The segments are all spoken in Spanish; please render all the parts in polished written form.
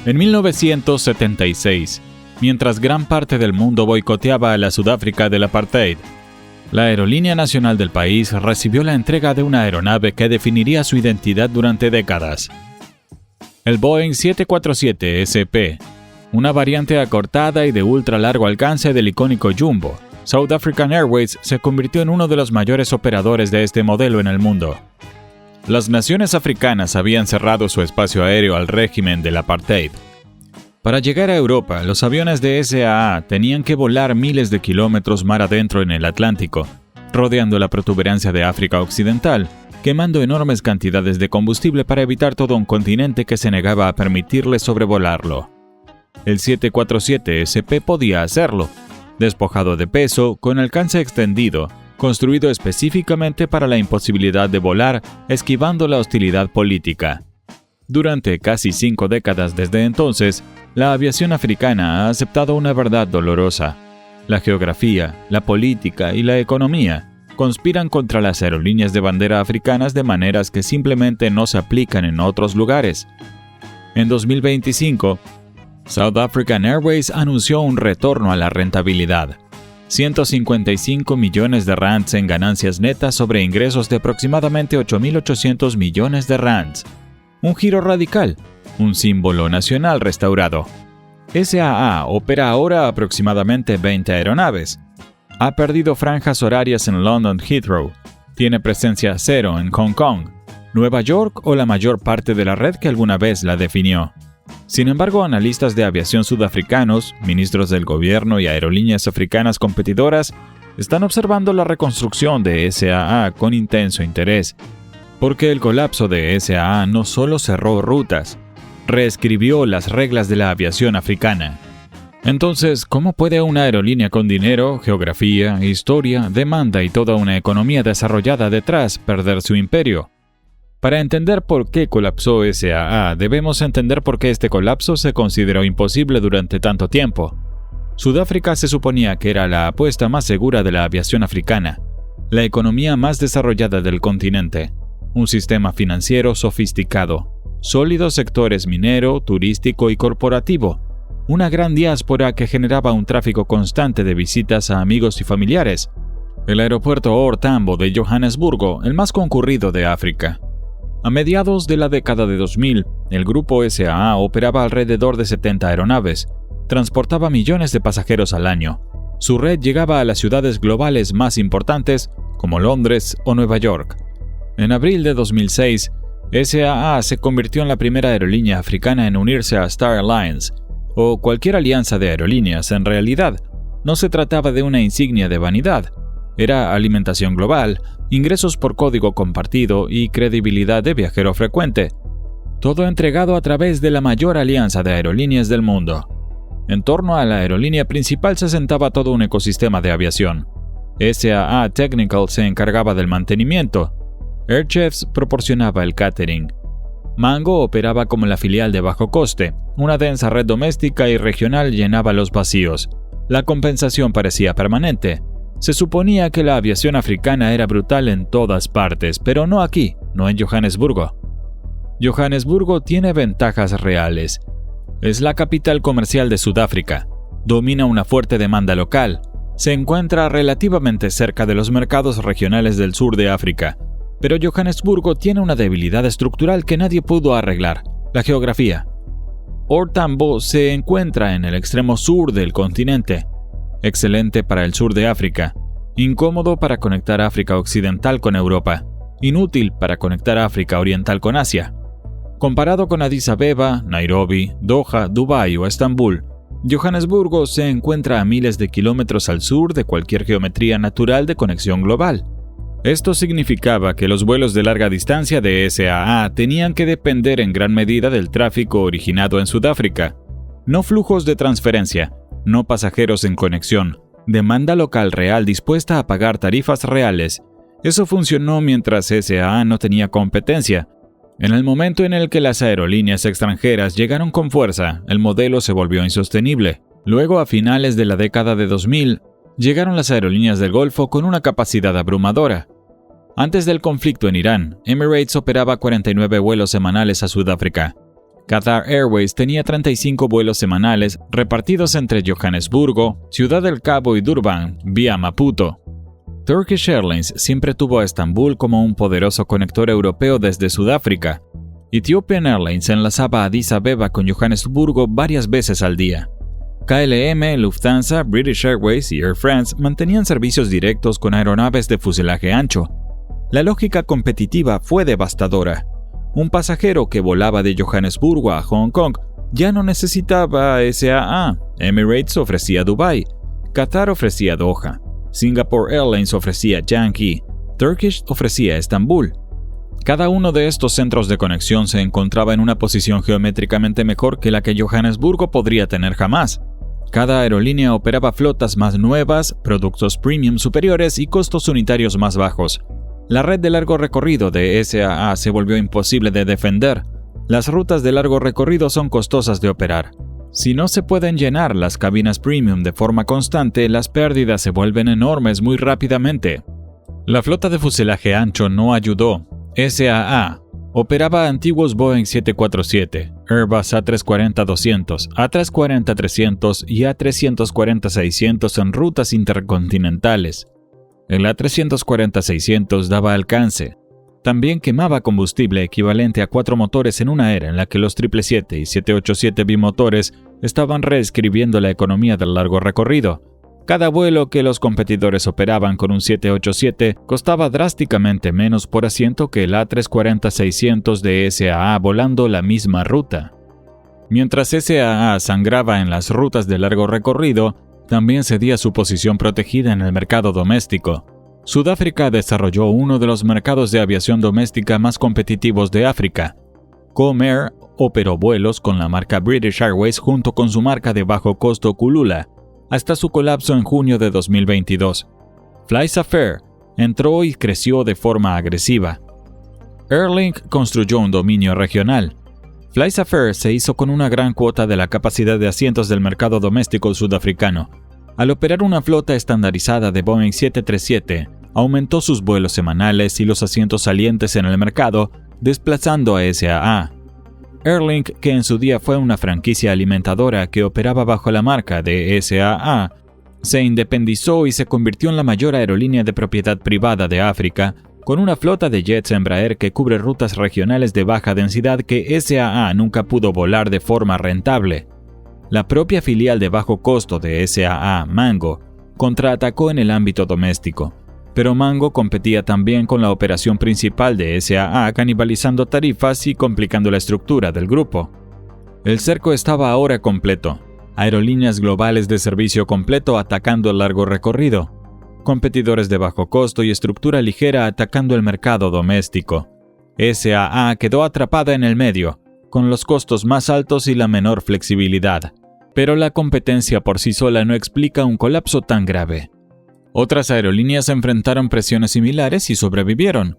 En 1976, mientras gran parte del mundo boicoteaba a la Sudáfrica del apartheid, la aerolínea nacional del país recibió la entrega de una aeronave que definiría su identidad durante décadas. El Boeing 747 SP, una variante acortada y de ultra largo alcance del icónico Jumbo, South African Airways se convirtió en uno de los mayores operadores de este modelo en el mundo. Las naciones africanas habían cerrado su espacio aéreo al régimen del apartheid. Para llegar a Europa, los aviones de SAA tenían que volar miles de kilómetros mar adentro en el Atlántico, rodeando la protuberancia de África Occidental, quemando enormes cantidades de combustible para evitar todo un continente que se negaba a permitirle sobrevolarlo. El 747 SP podía hacerlo, despojado de peso, con alcance extendido, construido específicamente para la imposibilidad de volar, esquivando la hostilidad política. Durante casi 5 décadas desde entonces, la aviación africana ha aceptado una verdad dolorosa. La geografía, la política y la economía conspiran contra las aerolíneas de bandera africanas de maneras que simplemente no se aplican en otros lugares. En 2025, South African Airways anunció un retorno a la rentabilidad. 155 millones de rands en ganancias netas sobre ingresos de aproximadamente 8.800 millones de rands. Un giro radical, un símbolo nacional restaurado. SAA opera ahora aproximadamente 20 aeronaves. Ha perdido franjas horarias en London Heathrow. Tiene presencia cero en Hong Kong, Nueva York o la mayor parte de la red que alguna vez la definió. Sin embargo, analistas de aviación sudafricanos, ministros del gobierno y aerolíneas africanas competidoras están observando la reconstrucción de SAA con intenso interés, porque el colapso de SAA no solo cerró rutas, reescribió las reglas de la aviación africana. Entonces, ¿cómo puede una aerolínea con dinero, geografía, historia, demanda y toda una economía desarrollada detrás perder su imperio? Para entender por qué colapsó SAA, debemos entender por qué este colapso se consideró imposible durante tanto tiempo. Sudáfrica se suponía que era la apuesta más segura de la aviación africana, la economía más desarrollada del continente, un sistema financiero sofisticado, sólidos sectores minero, turístico y corporativo, una gran diáspora que generaba un tráfico constante de visitas a amigos y familiares, el aeropuerto OR Tambo de Johannesburgo, el más concurrido de África. A mediados de la década de 2000, el grupo SAA operaba alrededor de 70 aeronaves, transportaba millones de pasajeros al año. Su red llegaba a las ciudades globales más importantes como Londres o Nueva York. En abril de 2006, SAA se convirtió en la primera aerolínea africana en unirse a Star Alliance, o cualquier alianza de aerolíneas. En realidad, no se trataba de una insignia de vanidad. Era alimentación global, ingresos por código compartido y credibilidad de viajero frecuente. Todo entregado a través de la mayor alianza de aerolíneas del mundo. En torno a la aerolínea principal se sentaba todo un ecosistema de aviación. SAA Technical se encargaba del mantenimiento. Airchefs proporcionaba el catering. Mango operaba como la filial de bajo coste. Una densa red doméstica y regional llenaba los vacíos. La compensación parecía permanente. Se suponía que la aviación africana era brutal en todas partes, pero no aquí, no en Johannesburgo. Johannesburgo tiene ventajas reales. Es la capital comercial de Sudáfrica. Domina una fuerte demanda local. Se encuentra relativamente cerca de los mercados regionales del sur de África. Pero Johannesburgo tiene una debilidad estructural que nadie pudo arreglar: la geografía. OR Tambo se encuentra en el extremo sur del continente. Excelente para el sur de África, incómodo para conectar África Occidental con Europa, inútil para conectar África Oriental con Asia. Comparado con Addis Abeba, Nairobi, Doha, Dubái o Estambul, Johannesburgo se encuentra a miles de kilómetros al sur de cualquier geometría natural de conexión global. Esto significaba que los vuelos de larga distancia de SAA tenían que depender en gran medida del tráfico originado en Sudáfrica. No flujos de transferencia, no pasajeros en conexión, demanda local real dispuesta a pagar tarifas reales. Eso funcionó mientras SAA no tenía competencia. En el momento en el que las aerolíneas extranjeras llegaron con fuerza, el modelo se volvió insostenible. Luego, a finales de la década de 2000, llegaron las aerolíneas del Golfo con una capacidad abrumadora. Antes del conflicto en Irán, Emirates operaba 49 vuelos semanales a Sudáfrica. Qatar Airways tenía 35 vuelos semanales repartidos entre Johannesburgo, Ciudad del Cabo y Durban, vía Maputo. Turkish Airlines siempre tuvo a Estambul como un poderoso conector europeo desde Sudáfrica. Ethiopian Airlines enlazaba a Addis Abeba con Johannesburgo varias veces al día. KLM, Lufthansa, British Airways y Air France mantenían servicios directos con aeronaves de fuselaje ancho. La lógica competitiva fue devastadora. Un pasajero que volaba de Johannesburgo a Hong Kong ya no necesitaba SAA. Emirates ofrecía Dubái, Qatar ofrecía Doha, Singapore Airlines ofrecía Yankee, Turkish ofrecía Estambul. Cada uno de estos centros de conexión se encontraba en una posición geométricamente mejor que la que Johannesburgo podría tener jamás. Cada aerolínea operaba flotas más nuevas, productos premium superiores y costos unitarios más bajos. La red de largo recorrido de SAA se volvió imposible de defender. Las rutas de largo recorrido son costosas de operar. Si no se pueden llenar las cabinas premium de forma constante, las pérdidas se vuelven enormes muy rápidamente. La flota de fuselaje ancho no ayudó. SAA operaba antiguos Boeing 747, Airbus A340-200, A340-300 y A340-600 en rutas intercontinentales. El A340-600 daba alcance. También quemaba combustible equivalente a 4 motores en una era en la que los 777 y 787 bimotores estaban reescribiendo la economía del largo recorrido. Cada vuelo que los competidores operaban con un 787 costaba drásticamente menos por asiento que el A340-600 de SAA volando la misma ruta. Mientras SAA sangraba en las rutas de largo recorrido, también cedía su posición protegida en el mercado doméstico. Sudáfrica desarrolló uno de los mercados de aviación doméstica más competitivos de África. Comair operó vuelos con la marca British Airways junto con su marca de bajo costo Kulula, hasta su colapso en junio de 2022. FlySafair entró y creció de forma agresiva. Airlink construyó un dominio regional. FlySafair se hizo con una gran cuota de la capacidad de asientos del mercado doméstico sudafricano. Al operar una flota estandarizada de Boeing 737, aumentó sus vuelos semanales y los asientos salientes en el mercado, desplazando a SAA. Airlink, que en su día fue una franquicia alimentadora que operaba bajo la marca de SAA, se independizó y se convirtió en la mayor aerolínea de propiedad privada de África, con una flota de jets Embraer que cubre rutas regionales de baja densidad que SAA nunca pudo volar de forma rentable. La propia filial de bajo costo de SAA, Mango, contraatacó en el ámbito doméstico, pero Mango competía también con la operación principal de SAA, canibalizando tarifas y complicando la estructura del grupo. El cerco estaba ahora completo. Aerolíneas globales de servicio completo atacando el largo recorrido. Competidores de bajo costo y estructura ligera atacando el mercado doméstico. SAA quedó atrapada en el medio, con los costos más altos y la menor flexibilidad. Pero la competencia por sí sola no explica un colapso tan grave. Otras aerolíneas enfrentaron presiones similares y sobrevivieron.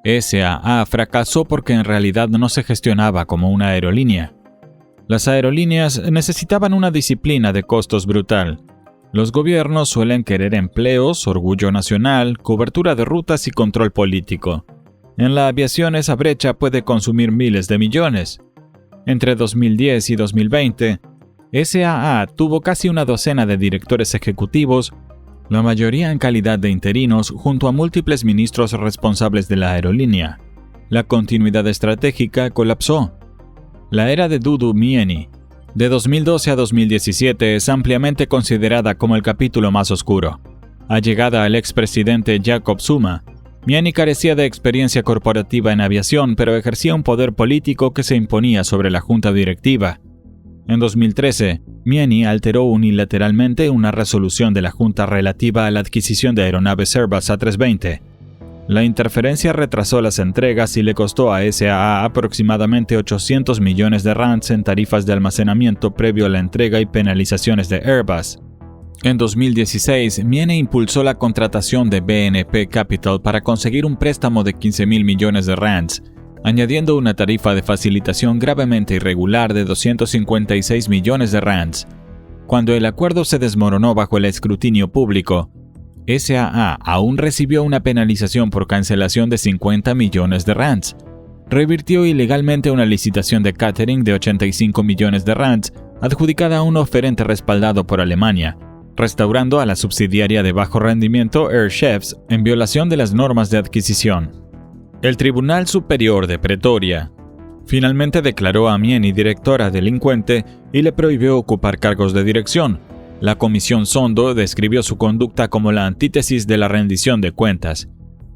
SAA fracasó porque en realidad no se gestionaba como una aerolínea. Las aerolíneas necesitaban una disciplina de costos brutal. Los gobiernos suelen querer empleos, orgullo nacional, cobertura de rutas y control político. En la aviación esa brecha puede consumir miles de millones. Entre 2010 y 2020, SAA tuvo casi una docena de directores ejecutivos, la mayoría en calidad de interinos, junto a múltiples ministros responsables de la aerolínea. La continuidad estratégica colapsó. La era de Dudu Myeni, de 2012 a 2017, es ampliamente considerada como el capítulo más oscuro. Allegada al expresidente Jacob Zuma, Myeni carecía de experiencia corporativa en aviación, pero ejercía un poder político que se imponía sobre la junta directiva. En 2013, Myeni alteró unilateralmente una resolución de la Junta relativa a la adquisición de aeronaves Airbus A320. La interferencia retrasó las entregas y le costó a SAA aproximadamente 800 millones de rands en tarifas de almacenamiento previo a la entrega y penalizaciones de Airbus. En 2016, Myeni impulsó la contratación de BNP Capital para conseguir un préstamo de 15.000 millones de rands, añadiendo una tarifa de facilitación gravemente irregular de 256 millones de rands. Cuando el acuerdo se desmoronó bajo el escrutinio público, SAA aún recibió una penalización por cancelación de 50 millones de rands. revirtió ilegalmente una licitación de catering de 85 millones de rands adjudicada a un oferente respaldado por Alemania, restaurando a la subsidiaria de bajo rendimiento Air Chefs en violación de las normas de adquisición. El Tribunal Superior de Pretoria finalmente declaró a Mieni directora delincuente y le prohibió ocupar cargos de dirección. La Comisión Zondo describió su conducta como la antítesis de la rendición de cuentas.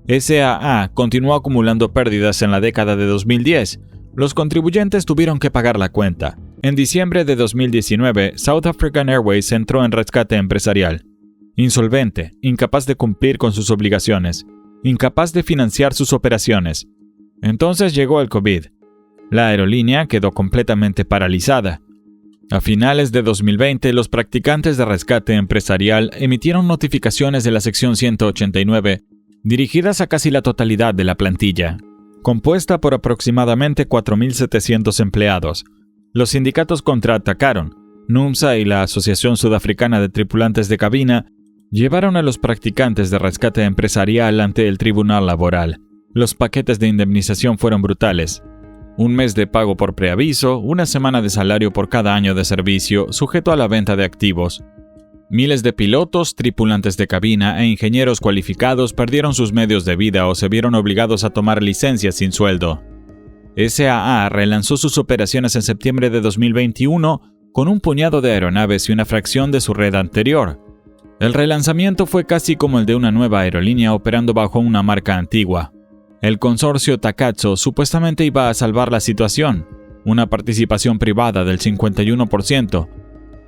SAA continuó acumulando pérdidas en la década de 2010. Los contribuyentes tuvieron que pagar la cuenta. En diciembre de 2019, South African Airways entró en rescate empresarial. Insolvente, incapaz de cumplir con sus obligaciones, incapaz de financiar sus operaciones. Entonces llegó el COVID. La aerolínea quedó completamente paralizada. A finales de 2020, los practicantes de rescate empresarial emitieron notificaciones de la sección 189, dirigidas a casi la totalidad de la plantilla, compuesta por aproximadamente 4.700 empleados. Los sindicatos contraatacaron. NUMSA y la Asociación Sudafricana de Tripulantes de Cabina llevaron a los practicantes de rescate empresarial ante el Tribunal Laboral. Los paquetes de indemnización fueron brutales. 1 mes de pago por preaviso, 1 semana de salario por cada año de servicio, sujeto a la venta de activos. Miles de pilotos, tripulantes de cabina e ingenieros cualificados perdieron sus medios de vida o se vieron obligados a tomar licencias sin sueldo. SAA relanzó sus operaciones en septiembre de 2021 con un puñado de aeronaves y una fracción de su red anterior. El relanzamiento fue casi como el de una nueva aerolínea operando bajo una marca antigua. El consorcio Takatso supuestamente iba a salvar la situación, una participación privada del 51%,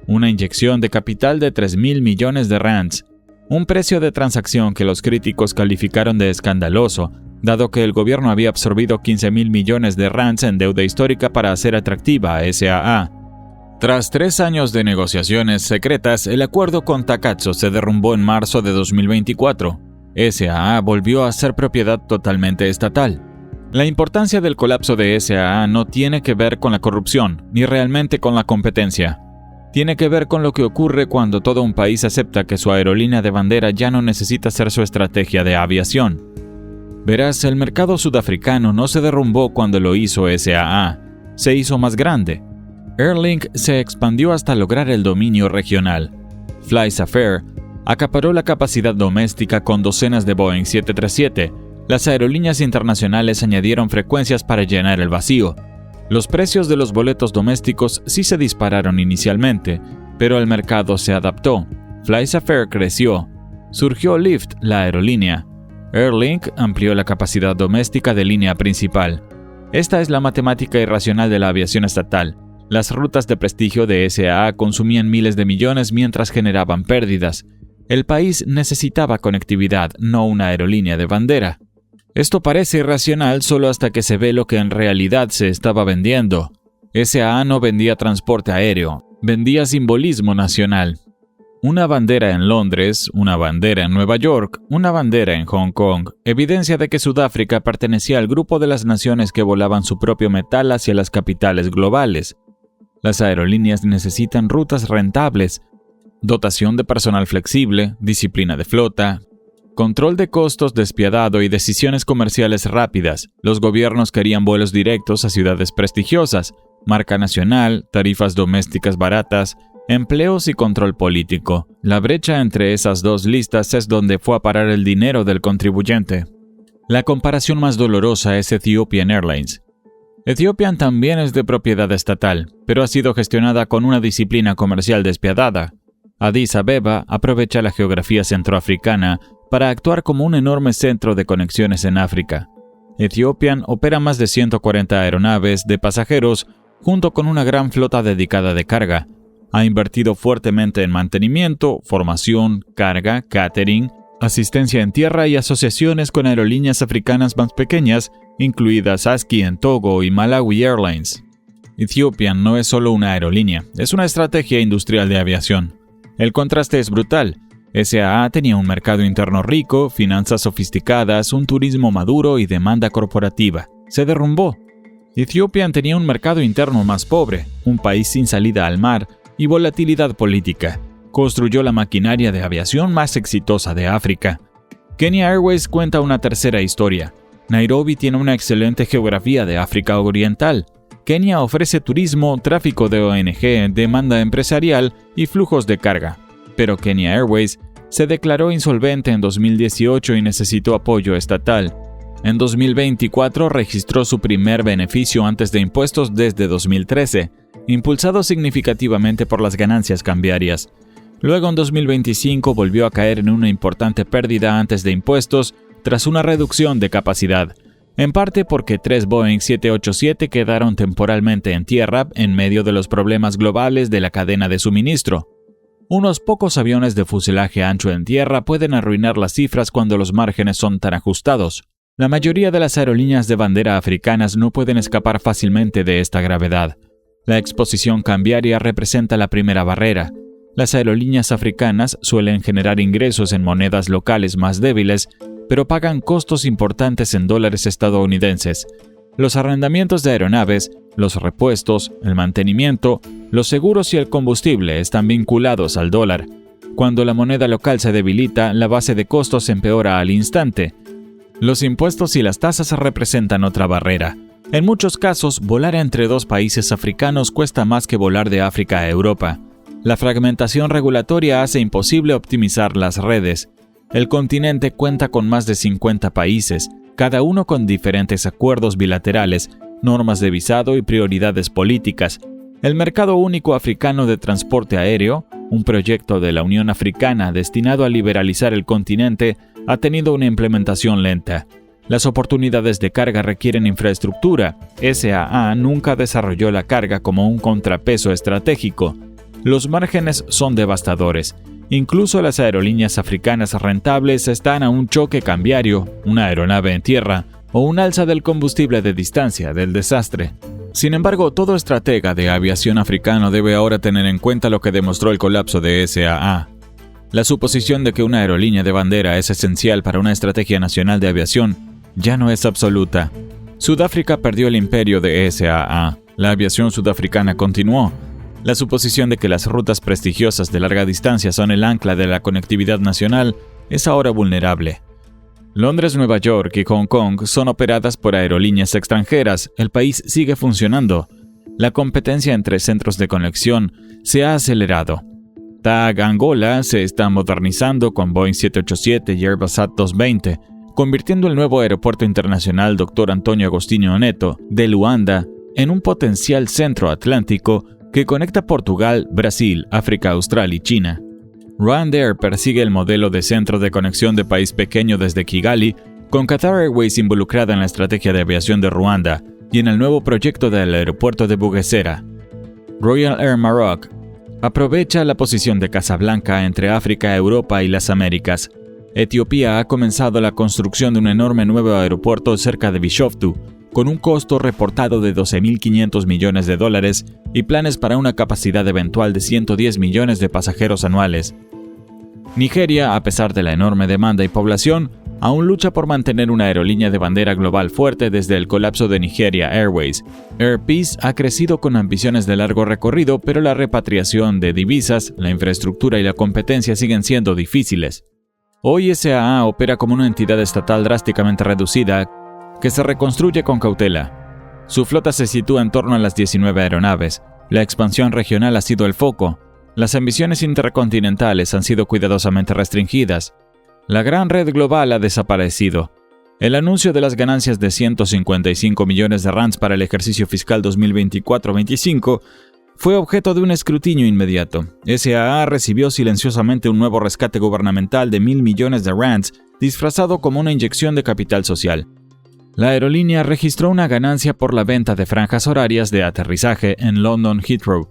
una inyección de capital de 3.000 millones de rands, un precio de transacción que los críticos calificaron de escandaloso, dado que el gobierno había absorbido 15.000 millones de rands en deuda histórica para hacer atractiva a SAA. Tras 3 años de negociaciones secretas, el acuerdo con Takatso se derrumbó en marzo de 2024. SAA volvió a ser propiedad totalmente estatal. La importancia del colapso de SAA no tiene que ver con la corrupción, ni realmente con la competencia. Tiene que ver con lo que ocurre cuando todo un país acepta que su aerolínea de bandera ya no necesita ser su estrategia de aviación. Verás, el mercado sudafricano no se derrumbó cuando lo hizo SAA, se hizo más grande. Airlink se expandió hasta lograr el dominio regional. FlySafair acaparó la capacidad doméstica con docenas de Boeing 737. Las aerolíneas internacionales añadieron frecuencias para llenar el vacío. Los precios de los boletos domésticos sí se dispararon inicialmente, pero el mercado se adaptó. FlySafair creció. Surgió Lyft, la aerolínea. Airlink amplió la capacidad doméstica de línea principal. Esta es la matemática irracional de la aviación estatal. Las rutas de prestigio de SAA consumían miles de millones mientras generaban pérdidas. El país necesitaba conectividad, no una aerolínea de bandera. Esto parece irracional solo hasta que se ve lo que en realidad se estaba vendiendo. SAA no vendía transporte aéreo, vendía simbolismo nacional. Una bandera en Londres, una bandera en Nueva York, una bandera en Hong Kong, evidencia de que Sudáfrica pertenecía al grupo de las naciones que volaban su propio metal hacia las capitales globales. Las aerolíneas necesitan rutas rentables, dotación de personal flexible, disciplina de flota, control de costos despiadado y decisiones comerciales rápidas. Los gobiernos querían vuelos directos a ciudades prestigiosas, marca nacional, tarifas domésticas baratas, empleos y control político. La brecha entre esas dos listas es donde fue a parar el dinero del contribuyente. La comparación más dolorosa es Ethiopian Airlines. Ethiopian también es de propiedad estatal, pero ha sido gestionada con una disciplina comercial despiadada. Addis Abeba aprovecha la geografía centroafricana para actuar como un enorme centro de conexiones en África. Ethiopian opera más de 140 aeronaves de pasajeros junto con una gran flota dedicada de carga. Ha invertido fuertemente en mantenimiento, formación, carga, catering, asistencia en tierra y asociaciones con aerolíneas africanas más pequeñas, incluidas ASKI en Togo y Malawi Airlines. Ethiopian no es solo una aerolínea, es una estrategia industrial de aviación. El contraste es brutal. SAA tenía un mercado interno rico, finanzas sofisticadas, un turismo maduro y demanda corporativa. Se derrumbó. Ethiopian tenía un mercado interno más pobre, un país sin salida al mar y volatilidad política. Construyó la maquinaria de aviación más exitosa de África. Kenya Airways cuenta una tercera historia. Nairobi tiene una excelente geografía de África Oriental. Kenia ofrece turismo, tráfico de ONG, demanda empresarial y flujos de carga. Pero Kenya Airways se declaró insolvente en 2018 y necesitó apoyo estatal. En 2024 registró su primer beneficio antes de impuestos desde 2013, impulsado significativamente por las ganancias cambiarias. Luego en 2025 volvió a caer en una importante pérdida antes de impuestos tras una reducción de capacidad, en parte porque 3 Boeing 787 quedaron temporalmente en tierra en medio de los problemas globales de la cadena de suministro. Unos pocos aviones de fuselaje ancho en tierra pueden arruinar las cifras cuando los márgenes son tan ajustados. La mayoría de las aerolíneas de bandera africanas no pueden escapar fácilmente de esta gravedad. La exposición cambiaria representa la primera barrera. Las aerolíneas africanas suelen generar ingresos en monedas locales más débiles, pero pagan costos importantes en dólares estadounidenses. Los arrendamientos de aeronaves, los repuestos, el mantenimiento, los seguros y el combustible están vinculados al dólar. Cuando la moneda local se debilita, la base de costos empeora al instante. Los impuestos y las tasas representan otra barrera. En muchos casos, volar entre dos países africanos cuesta más que volar de África a Europa. La fragmentación regulatoria hace imposible optimizar las redes. El continente cuenta con más de 50 países, cada uno con diferentes acuerdos bilaterales, normas de visado y prioridades políticas. El Mercado Único Africano de Transporte Aéreo, un proyecto de la Unión Africana destinado a liberalizar el continente, ha tenido una implementación lenta. Las oportunidades de carga requieren infraestructura. SAA nunca desarrolló la carga como un contrapeso estratégico. Los márgenes son devastadores. Incluso las aerolíneas africanas rentables están a un choque cambiario, una aeronave en tierra o un alza del combustible de distancia del desastre. Sin embargo, todo estratega de aviación africano debe ahora tener en cuenta lo que demostró el colapso de SAA. La suposición de que una aerolínea de bandera es esencial para una estrategia nacional de aviación ya no es absoluta. Sudáfrica perdió el imperio de SAA. La aviación sudafricana continuó. La suposición de que las rutas prestigiosas de larga distancia son el ancla de la conectividad nacional es ahora vulnerable. Londres, Nueva York y Hong Kong son operadas por aerolíneas extranjeras. El país sigue funcionando. La competencia entre centros de conexión se ha acelerado. TAG Angola se está modernizando con Boeing 787 y Airbus A220, convirtiendo el nuevo aeropuerto internacional Dr. Antonio Agostinho Neto de Luanda en un potencial centro atlántico que conecta Portugal, Brasil, África Austral y China. RwandAir persigue el modelo de centro de conexión de país pequeño desde Kigali, con Qatar Airways involucrada en la estrategia de aviación de Ruanda y en el nuevo proyecto del aeropuerto de Bugesera. Royal Air Maroc aprovecha la posición de Casablanca entre África, Europa y las Américas. Etiopía ha comenzado la construcción de un enorme nuevo aeropuerto cerca de Bishoftu, con un costo reportado de $12.500 millones y planes para una capacidad eventual de 110 millones de pasajeros anuales. Nigeria, a pesar de la enorme demanda y población, aún lucha por mantener una aerolínea de bandera global fuerte desde el colapso de Nigeria Airways. Air Peace ha crecido con ambiciones de largo recorrido, pero la repatriación de divisas, la infraestructura y la competencia siguen siendo difíciles. Hoy SAA opera como una entidad estatal drásticamente reducida que se reconstruye con cautela. Su flota se sitúa en torno a las 19 aeronaves. La expansión regional ha sido el foco. Las ambiciones intercontinentales han sido cuidadosamente restringidas. La gran red global ha desaparecido. El anuncio de las ganancias de 155 millones de rands para el ejercicio fiscal 2024-25 fue objeto de un escrutinio inmediato. SAA recibió silenciosamente un nuevo rescate gubernamental de 1.000 millones de rands, disfrazado como una inyección de capital social. La aerolínea registró una ganancia por la venta de franjas horarias de aterrizaje en London Heathrow.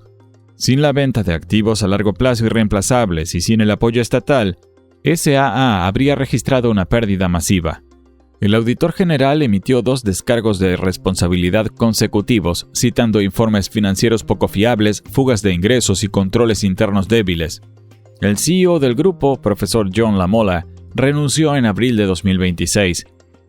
Sin la venta de activos a largo plazo irreemplazables y sin el apoyo estatal, SAA habría registrado una pérdida masiva. El auditor general emitió 2 descargos de responsabilidad consecutivos, citando informes financieros poco fiables, fugas de ingresos y controles internos débiles. El CEO del grupo, profesor John Lamola, renunció en abril de 2026.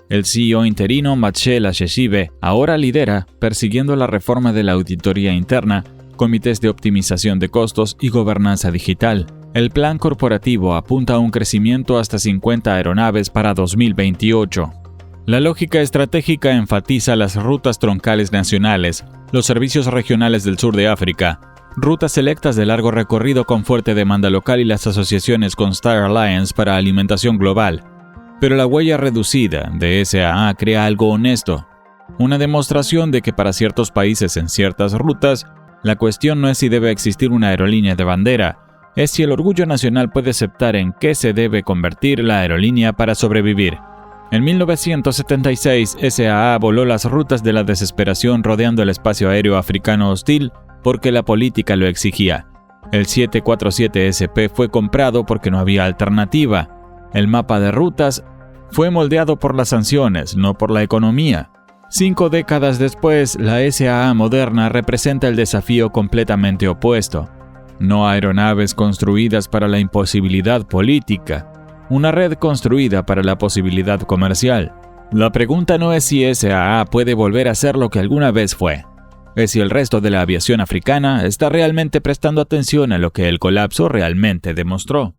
El CEO interino, Matshela Sheshibe, ahora lidera, persiguiendo la reforma de la auditoría interna, comités de optimización de costos y gobernanza digital. El plan corporativo apunta a un crecimiento hasta 50 aeronaves para 2028. La lógica estratégica enfatiza las rutas troncales nacionales, los servicios regionales del sur de África, rutas selectas de largo recorrido con fuerte demanda local y las asociaciones con Star Alliance para alimentación global. Pero la huella reducida de SAA crea algo honesto, una demostración de que para ciertos países en ciertas rutas, la cuestión no es si debe existir una aerolínea de bandera, es si el orgullo nacional puede aceptar en qué se debe convertir la aerolínea para sobrevivir. En 1976, SAA voló las rutas de la desesperación rodeando el espacio aéreo africano hostil porque la política lo exigía. El 747SP fue comprado porque no había alternativa. El mapa de rutas fue moldeado por las sanciones, no por la economía. 5 décadas después, la SAA moderna representa el desafío completamente opuesto. No aeronaves construidas para la imposibilidad política, una red construida para la posibilidad comercial. La pregunta no es si SAA puede volver a ser lo que alguna vez fue, es si el resto de la aviación africana está realmente prestando atención a lo que el colapso realmente demostró.